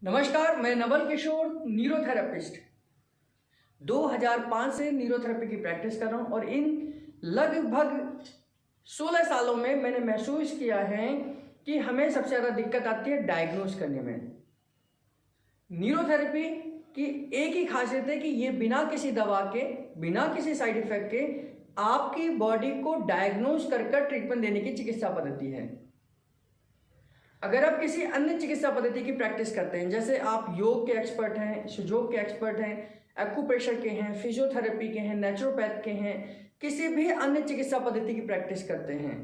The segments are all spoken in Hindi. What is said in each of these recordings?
नमस्कार, मैं नवल किशोर, न्यूरोथेरेपिस्ट। 2005 से न्यूरोथेरेपी की प्रैक्टिस कर रहा हूँ और इन लगभग 16 सालों में मैंने महसूस किया है कि हमें सबसे ज़्यादा दिक्कत आती है डायग्नोज करने में। न्यूरोथेरेपी की एक ही खासियत है कि ये बिना किसी दवा के, बिना किसी साइड इफेक्ट के आपकी बॉडी को डायग्नोज कर ट्रीटमेंट देने की चिकित्सा पद्धति है। अगर आप किसी अन्य चिकित्सा पद्धति की प्रैक्टिस करते हैं, जैसे आप योग के एक्सपर्ट हैं, सुजोग के एक्सपर्ट हैं, एक्यूप्रेशर के हैं, फिजियोथेरेपी के हैं, नेचुरोपैथ के हैं, किसी भी अन्य चिकित्सा पद्धति की प्रैक्टिस करते हैं,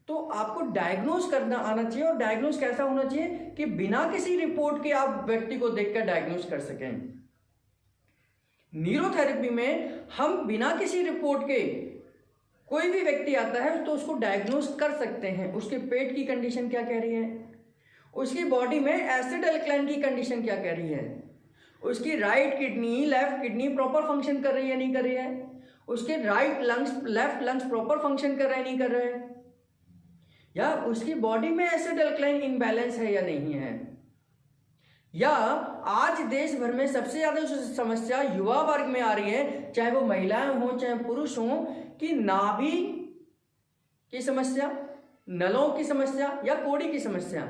तो आपको डायग्नोज करना आना चाहिए। और डायग्नोज कैसा होना चाहिए कि बिना किसी रिपोर्ट के आप व्यक्ति को देखकर डायग्नोज कर सकें। न्यूरोथेरेपी में हम बिना किसी रिपोर्ट के कोई भी व्यक्ति आता है तो उसको डायग्नोज कर सकते हैं। उसके पेट की कंडीशन क्या कह रही है, उसकी बॉडी में एसिड अल्कलाइन की कंडीशन क्या कह रही है, उसकी right kidney, left kidney proper function कर रही है नहीं कर रही है, उसके right lungs, left lungs proper function कर रहे हैं नहीं कर रहे हैं, या उसकी बॉडी में एसिड अल्कलाइन इम्बैलेंस है या नहीं है। या आज देश भर में सबसे ज्यादा जो समस्या युवा वर्ग में आ रही है, चाहे वो महिलाएं हो चाहे पुरुष हो, कि नाभि की समस्या, नलों की समस्या या कोड़ी की समस्या,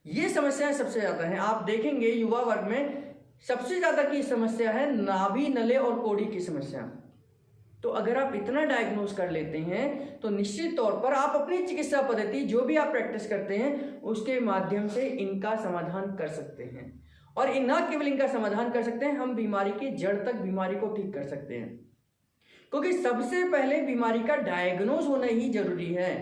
ये समस्याएं सबसे ज्यादा हैं। आप देखेंगे युवा वर्ग में सबसे ज्यादा की समस्या है नाभि, नले और कोड़ी की समस्या। तो अगर आप इतना डायग्नोज कर लेते हैं तो निश्चित तौर पर आप अपनी चिकित्सा पद्धति जो भी आप प्रैक्टिस करते हैं उसके माध्यम से इनका समाधान कर सकते हैं। और न केवल इनका समाधान कर सकते हैं, हम बीमारी की जड़ तक बीमारी को ठीक कर सकते हैं, क्योंकि सबसे पहले बीमारी का डायग्नोज होना ही जरूरी है।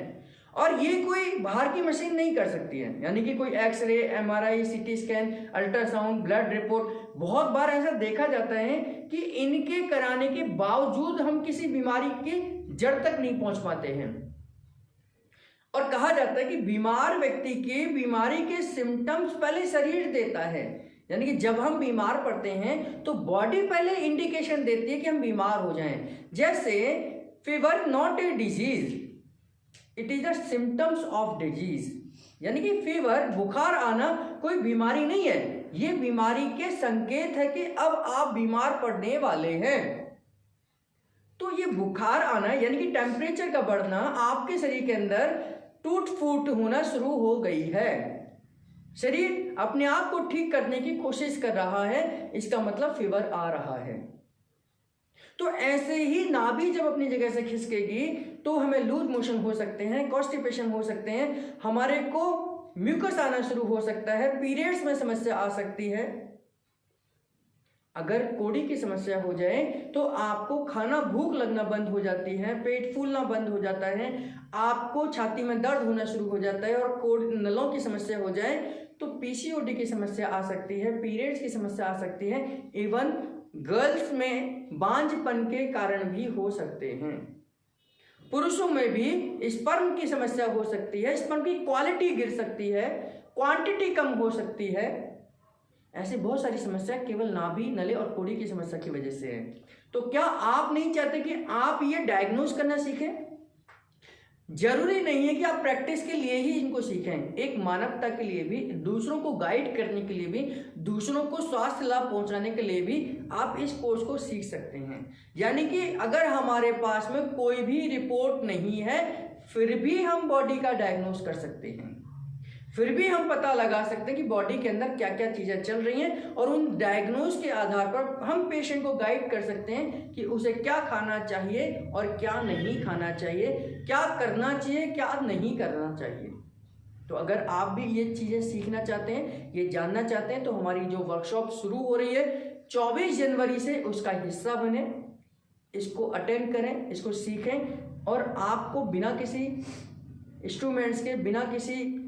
और ये कोई बाहर की मशीन नहीं कर सकती है, यानी कि कोई x ray, MRI, CT scan, ultrasound, blood report. बहुत बार ऐसा देखा जाता है कि इनके कराने के बावजूद हम किसी बीमारी की जड़ तक नहीं पहुंच पाते हैं। और कहा जाता है कि बीमार व्यक्ति की बीमारी के सिम्टम्स पहले शरीर देता है, यानी कि जब हम बीमार पड़ते हैं तो बॉडी पहले इंडिकेशन देती है कि हम बीमार हो जाएं। जैसे fever not a disease, it is the symptoms of disease, यानी कि फीवर, बुखार आना कोई बीमारी नहीं है, ये बीमारी के संकेत है कि अब आप बीमार पड़ने वाले हैं। तो ये बुखार आना यानी कि टेम्परेचर का बढ़ना, आपके शरीर के अंदर टूट फूट होना शुरू हो गई है, शरीर अपने आप को ठीक करने की कोशिश कर रहा है, इसका मतलब फीवर आ रहा है। तो ऐसे ही नाभि जब अपनी जगह से खिसकेगी तो हमें लूज मोशन हो सकते हैं, कॉन्स्टिपेशन हो सकते हैं, हमारे को म्यूकस आना शुरू हो सकता है, पीरियड्स में समस्या आ सकती है। अगर कोड़ी की समस्या हो जाए तो आपको खाना, भूख लगना बंद हो जाती है, पेट फूलना बंद हो जाता है, आपको छाती में दर्द होना शुरू हो जाता है। और कोड़ी, नलों की समस्या हो जाए तो पीसीओडी की समस्या आ सकती है, पीरियड्स की समस्या आ सकती है, इवन गर्ल्स में बांझपन के कारण भी हो सकते हैं। पुरुषों में भी स्पर्म की समस्या हो सकती है, स्पर्म की क्वालिटी गिर सकती है, क्वांटिटी कम हो सकती है। ऐसी बहुत सारी समस्या केवल नाभि, नले और कोड़ी की समस्या की वजह से है। तो क्या आप नहीं चाहते कि आप ये डायग्नोज करना सीखें? जरूरी नहीं है कि आप प्रैक्टिस के लिए ही इनको सीखें, एक मानवता के लिए भी, दूसरों को गाइड करने के लिए भी, दूसरों को स्वास्थ्य लाभ पहुंचाने के लिए भी आप इस कोर्स को सीख सकते हैं। यानी कि अगर हमारे पास में कोई भी रिपोर्ट नहीं है फिर भी हम बॉडी का डायग्नोज कर सकते हैं, फिर भी हम पता लगा सकते हैं कि बॉडी के अंदर क्या क्या चीजें चल रही हैं, और उन डायग्नोज के आधार पर हम पेशेंट को गाइड कर सकते हैं कि उसे क्या खाना चाहिए और क्या नहीं खाना चाहिए, क्या करना चाहिए, क्या नहीं करना चाहिए। तो अगर आप भी ये चीजें सीखना चाहते हैं, ये जानना चाहते हैं, तो हमारी जो वर्कशॉप शुरू हो रही है 24 जनवरी से, उसका हिस्सा बने, इसको अटेंड करें, इसको सीखें, और आपको बिना किसी इंस्ट्रूमेंट्स के, बिना किसी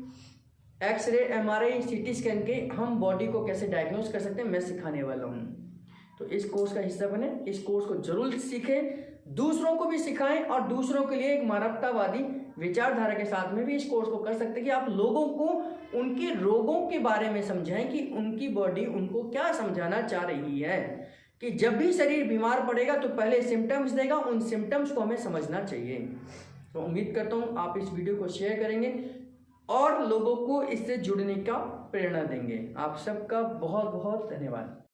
एक्सरे, एमआरआई, सीटी स्कैन के हम बॉडी को कैसे डायग्नोज कर सकते हैं, मैं सिखाने वाला हूँ। तो इस कोर्स का हिस्सा बने, इस कोर्स को जरूर सीखें, दूसरों को भी सिखाएं, और दूसरों के लिए एक मानवतावादी विचारधारा के साथ में भी इस कोर्स को कर सकते हैं कि आप लोगों को उनके रोगों के बारे में समझाएं कि उनकी बॉडी उनको क्या समझाना चाह रही है, कि जब भी शरीर बीमार पड़ेगा तो पहले सिम्टम्स देगा, उन सिम्टम्स को हमें समझना चाहिए। तो उम्मीद करता हूँ आप इस वीडियो को शेयर करेंगे और लोगों को इससे जुड़ने का प्रेरणा देंगे। आप सबका बहुत बहुत धन्यवाद।